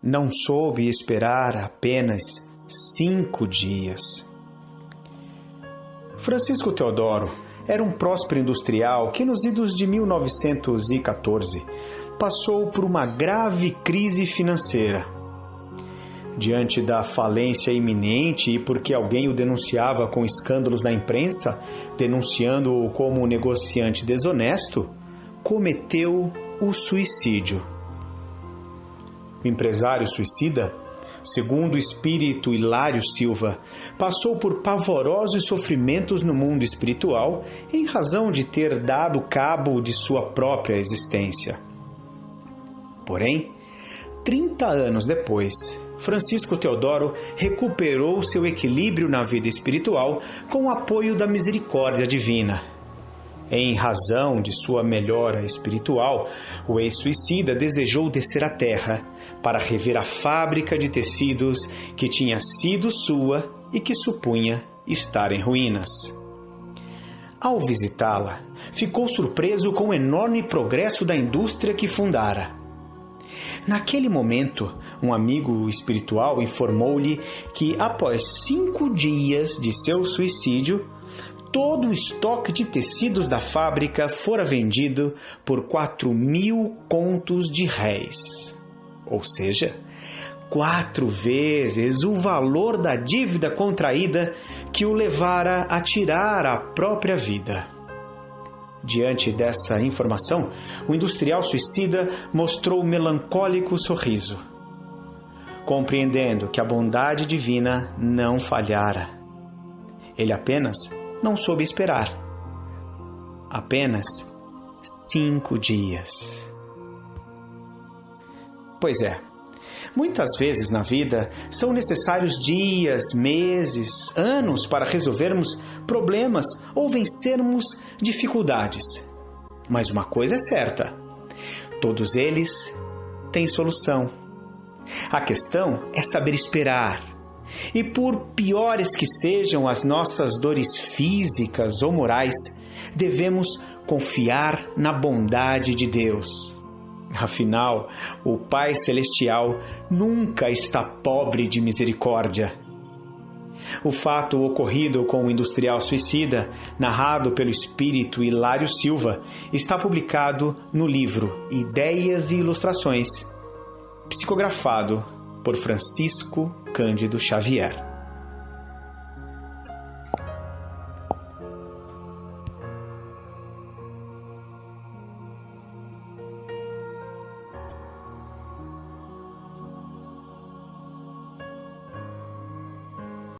não soube esperar apenas 5 dias. Francisco Teodoro era um próspero industrial que, nos idos de 1914, passou por uma grave crise financeira. Diante da falência iminente e porque alguém o denunciava com escândalos na imprensa, denunciando-o como um negociante desonesto, cometeu o suicídio. O empresário suicida, segundo o espírito Hilário Silva, passou por pavorosos sofrimentos no mundo espiritual em razão de ter dado cabo de sua própria existência. Porém, 30 anos depois, Francisco Teodoro recuperou seu equilíbrio na vida espiritual com o apoio da misericórdia divina. Em razão de sua melhora espiritual, o ex-suicida desejou descer à terra para rever a fábrica de tecidos que tinha sido sua e que supunha estar em ruínas. Ao visitá-la, ficou surpreso com o enorme progresso da indústria que fundara. Naquele momento, um amigo espiritual informou-lhe que, após 5 dias de seu suicídio, todo o estoque de tecidos da fábrica fora vendido por 4.000 contos de réis, ou seja, 4 vezes o valor da dívida contraída que o levara a tirar a própria vida. Diante dessa informação, o industrial suicida mostrou um melancólico sorriso, compreendendo que a bondade divina não falhara. Ele apenas não soube esperar. Apenas 5 dias. Pois é, muitas vezes na vida são necessários dias, meses, anos para resolvermos problemas ou vencermos dificuldades. Mas uma coisa é certa: todos eles têm solução. A questão é saber esperar. E por piores que sejam as nossas dores físicas ou morais, devemos confiar na bondade de Deus. Afinal, o Pai Celestial nunca está pobre de misericórdia. O fato ocorrido com o industrial suicida, narrado pelo espírito Hilário Silva, está publicado no livro Ideias e Ilustrações, psicografado por Francisco Cândido Xavier.